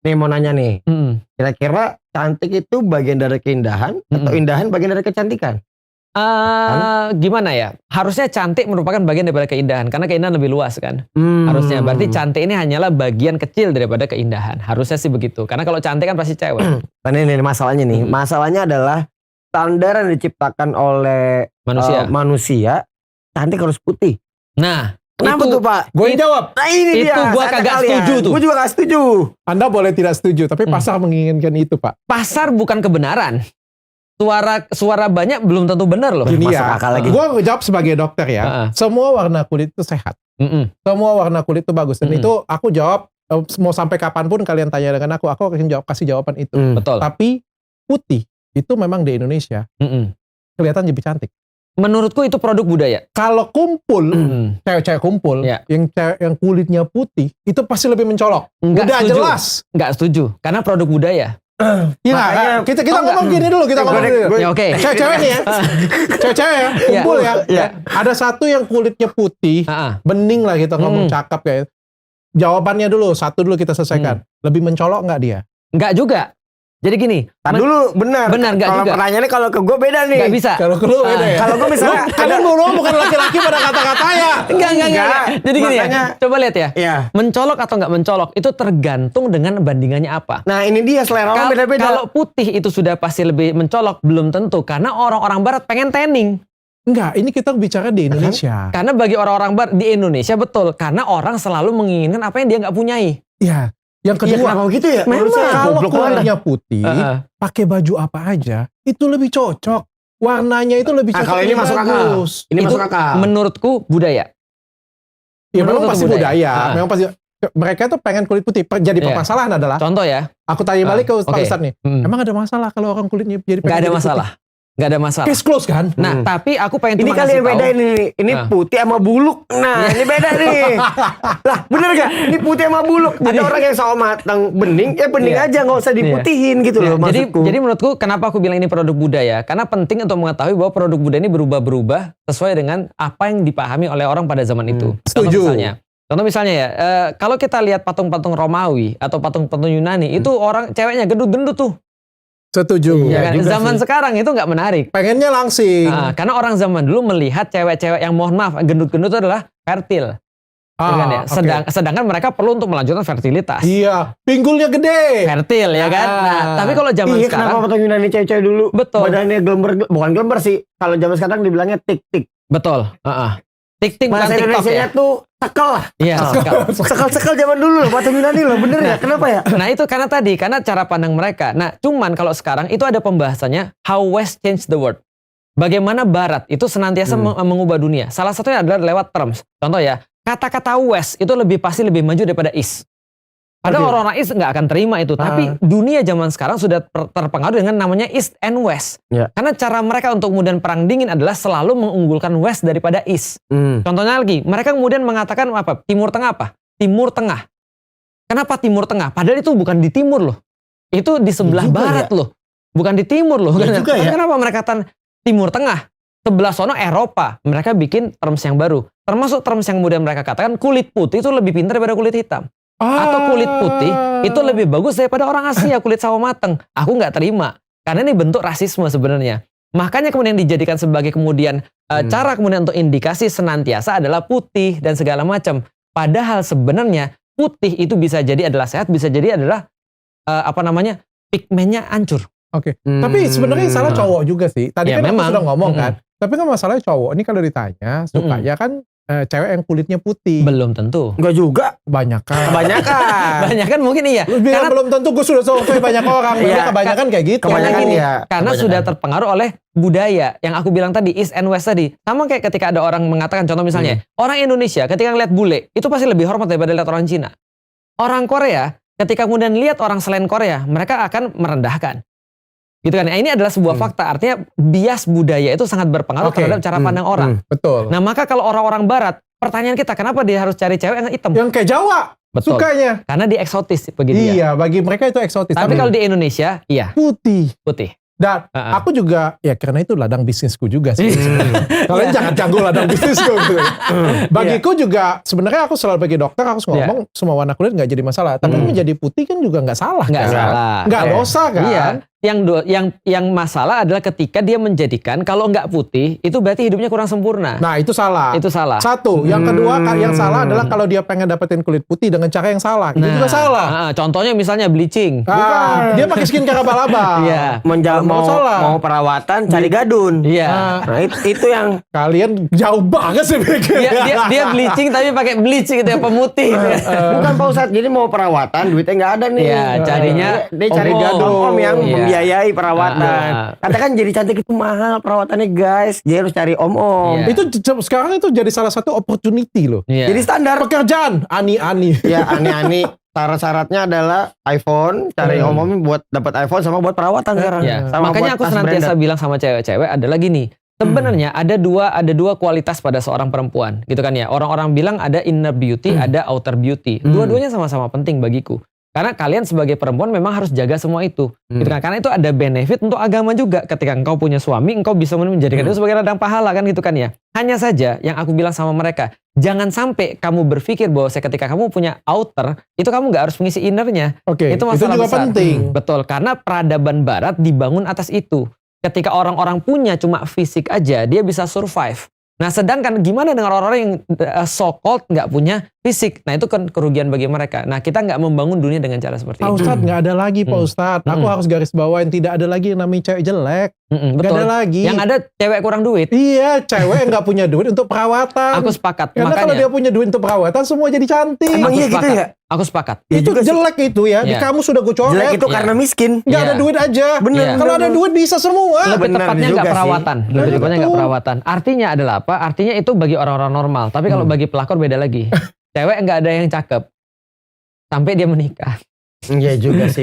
nih mau nanya nih. Kira-kira cantik itu bagian dari keindahan atau indahan bagian dari kecantikan? Gimana ya? Harusnya cantik merupakan bagian daripada keindahan karena keindahan lebih luas kan. Harusnya berarti cantik ini hanyalah bagian kecil daripada keindahan. Harusnya sih begitu. Karena kalau cantik kan pasti cewek. Nah ini masalahnya nih. Masalahnya adalah standar yang diciptakan oleh manusia cantik harus putih. Nah, kenapa tuh Pak? Gue jawab. Nah ini itu dia. Gue kagak setuju tuh. Gue juga gak setuju. Anda boleh tidak setuju, tapi pasar menginginkan itu Pak. Pasar bukan kebenaran. Suara banyak belum tentu benar loh. Gini ya, gue jawab sebagai dokter ya. Semua warna kulit itu sehat. Semua warna kulit itu bagus. Dan itu aku jawab, mau sampai kapanpun kalian tanya dengan aku akan kasih jawaban itu. Betul. Tapi putih itu memang di Indonesia kelihatan lebih cantik. Menurutku itu produk budaya. Kalau kumpul, cewek-cewek kumpul, yang kulitnya putih, itu pasti lebih mencolok. Udah jelas. Nggak setuju, karena produk budaya. Iya, kita ngomong gini dulu, Ya, oke. Cewek-cewek nih ya, cewek-cewek ya, kumpul ya. Ada satu yang kulitnya putih, bening lah kita ngomong cakep kayak. Jawabannya dulu, satu dulu kita selesaikan. Lebih mencolok nggak dia? Nggak juga. Jadi gini. Dulu benar nggak juga. Kalau pertanyaannya kalau ke gue beda nih. Nggak bisa. Kalau ke lu beda ya. Kalau gue misalnya kalian bukan laki-laki pada kata-katanya. Enggak. Jadi gini ya. Coba lihat ya. Iya. Mencolok atau nggak mencolok itu tergantung dengan bandingannya apa. Nah ini dia selera orang beda-beda. Kalau putih itu sudah pasti lebih mencolok, belum tentu. Karena orang-orang barat pengen tanning. Enggak, ini kita bicara di Indonesia. Karena bagi orang-orang barat di Indonesia betul. Karena orang selalu menginginkan apa yang dia nggak punyai. Iya. Yang kedua, kenapa gitu ya? Memang kalau kulitnya putih, pakai baju apa aja, itu lebih cocok. Warnanya itu lebih cocok. Kalau ini masuk akal. Ini masuk akal. Menurutku budaya. Ya memang pasti budaya. Memang pasti. Mereka tuh pengen kulit putih. Jadi permasalahan adalah. Contoh ya. Aku tanya balik ke Pak Ustadz nih. Emang ada masalah kalau orang kulitnya jadi pengen ada masalah. Gak ada masalah. Case close kan? Nah, tapi aku pengen ini kalian beda ini putih sama buluk. Nah, ini beda nih. Lah, bener gak? Ini putih sama buluk. Ada orang yang sawo matang bening, bening aja nggak usah diputihin gitu loh maksudku. Jadi menurutku kenapa aku bilang ini produk budaya? Karena penting untuk mengetahui bahwa produk budaya ini berubah-berubah sesuai dengan apa yang dipahami oleh orang pada zaman itu. Setuju. Contoh misalnya ya, kalau kita lihat patung-patung Romawi atau patung-patung Yunani, itu orang ceweknya gendut-gendut tuh. Setuju. Ya, kan? Zaman sekarang itu nggak menarik. Pengennya langsing. Karena orang zaman dulu melihat cewek-cewek yang mohon maaf gendut-gendut itu adalah fertil. Kan ya? Sedangkan mereka perlu untuk melanjutkan fertilitas. Iya, pinggulnya gede. Fertil ya kan. Nah, tapi kalau zaman sekarang. Kenapa patung Yunani cewek-cewek dulu? Betul. Badannya bukan gelember sih. Kalau zaman sekarang dibilangnya tik-tik. Betul. Tik-tik bukan TikTok Bahasa ya. tuh sekel lah. Iya, sekel zaman dulu loh, patung Yunani loh, bener ya? Kenapa ya? Nah itu karena cara pandang mereka. Nah cuman kalau sekarang itu ada pembahasannya how West change the world. Bagaimana Barat itu senantiasa mengubah dunia. Salah satunya adalah lewat terms. Contoh ya, kata-kata West itu pasti lebih maju daripada East. Padahal orang-orang East nggak akan terima itu. Tapi dunia zaman sekarang sudah terpengaruh dengan namanya East and West. Karena cara mereka untuk kemudian perang dingin adalah selalu mengunggulkan West daripada East. Contohnya lagi, mereka kemudian mengatakan apa? Timur Tengah apa? Timur Tengah. Kenapa Timur Tengah? Padahal itu bukan di timur loh. Itu di sebelah barat loh. Bukan di timur loh. Kenapa mereka katakan Timur Tengah? Sebelah sono Eropa. Mereka bikin terms yang baru. Termasuk terms yang kemudian mereka katakan kulit putih itu lebih pintar daripada kulit hitam. Atau kulit putih itu lebih bagus daripada orang Asia kulit sawo mateng. Aku nggak terima karena ini bentuk rasisme sebenarnya. Makanya kemudian dijadikan sebagai kemudian cara kemudian untuk indikasi senantiasa adalah putih dan segala macam. Padahal sebenarnya putih itu bisa jadi adalah sehat, bisa jadi adalah pigmennya hancur. Oke. Tapi sebenarnya salah cowok juga sih. Tadi kan aku sudah ngomong kan. Tapi kan masalahnya cowok ini kalau ditanya sukanya kan cewek yang kulitnya putih. Belum tentu. Enggak juga. Kebanyakan mungkin iya. Karena belum tentu, gue sudah survei banyak orang. Kebanyakan kayak gitu. Karena sudah terpengaruh oleh budaya. Yang aku bilang tadi, East and West tadi. Sama kayak ketika ada orang mengatakan, contoh misalnya, orang Indonesia ketika ngeliat bule, itu pasti lebih hormat daripada lihat orang Cina. Orang Korea, ketika kemudian lihat orang selain Korea, mereka akan merendahkan. Gitu kan. Nah, ini adalah sebuah fakta. Artinya bias budaya itu sangat berpengaruh terhadap cara pandang orang. Betul. Nah, maka kalau orang-orang barat, pertanyaan kita, kenapa dia harus cari cewek yang hitam? Yang kayak Jawa. Betul. Sukanya. Karena dia eksotis bagi dia. Iya, bagi mereka itu eksotis. Tapi kalau di Indonesia, iya. Putih. Dan aku juga, ya karena itu ladang bisnisku juga sih. Kalian jangan ganggu ladang bisnisku. Gitu. Bagiku juga, sebenarnya aku selalu bagi dokter, aku ngomong semua warna kulit nggak jadi masalah. Tapi menjadi putih kan juga nggak salah. Nggak kan? salah. Nggak dosa kan? Iya. Yang masalah adalah ketika dia menjadikan kalau nggak putih itu berarti hidupnya kurang sempurna. Nah itu salah. Itu salah. Satu. Yang kedua yang salah adalah kalau dia pengen dapetin kulit putih dengan cara yang salah. Itu juga salah. Contohnya misalnya bleaching. Dia pakai skincare abal-abal. Iya. Mau perawatan cari gadun. Iya. Nah itu yang kalian jauh banget sih dia bleaching tapi pakai bleach gitu ya, pemutih. Bukan Pak Ustadz, jadi mau perawatan duitnya nggak ada nih. Iya, carinya dia cari gadun yang membiayai perawatan. Katakan jadi cantik itu mahal perawatannya guys. Dia harus cari om-om. Itu sekarang itu jadi salah satu opportunity loh. Jadi standar pekerjaan ani-ani. Ya ani-ani. Syarat-syaratnya adalah iPhone, cari om-om buat dapat iPhone sama buat perawatan sekarang. Sama makanya aku senantiasa bilang sama cewek-cewek adalah gini. Sebenarnya ada dua kualitas pada seorang perempuan, gitu kan ya. Orang-orang bilang ada inner beauty, ada outer beauty. Dua-duanya sama-sama penting bagiku. Karena kalian sebagai perempuan memang harus jaga semua itu. Gitu kan? Karena itu ada benefit untuk agama juga. Ketika engkau punya suami, engkau bisa menjadikan itu sebagai ladang pahala kan gitu kan ya. Hanya saja yang aku bilang sama mereka, jangan sampai kamu berpikir bahwa ketika kamu punya outer, itu kamu nggak harus mengisi innernya. Oke, itu masalah juga besar. penting. Betul, karena peradaban barat dibangun atas itu. Ketika orang-orang punya cuma fisik aja, dia bisa survive. Nah, sedangkan gimana dengan orang-orang yang so-called nggak punya fisik? Nah, itu kan kerugian bagi mereka. Nah, kita nggak membangun dunia dengan cara seperti Pak itu. Ustadz, nggak ada lagi Pak Ustadz. Aku harus garis bawain, tidak ada lagi yang namanya cewek jelek. Nggak ada lagi. Yang ada cewek kurang duit. Iya, cewek yang nggak punya duit untuk perawatan. Aku sepakat. Karena makanya, kalau dia punya duit untuk perawatan, semua jadi cantik. Emang iya gitu ya? Aku sepakat. Itu jelek itu ya. Di kamu sudah gue coret. Jelek itu karena miskin. Nggak ada duit aja. Bener. Kalau ada duit bisa semua. Lebih tepatnya nggak perawatan. Lebih tepatnya nggak Betul. perawatan. Artinya adalah apa? Artinya itu bagi orang-orang normal. Tapi kalau bagi pelakor beda lagi. Cewek nggak ada yang cakep sampai dia menikah. Iya juga sih.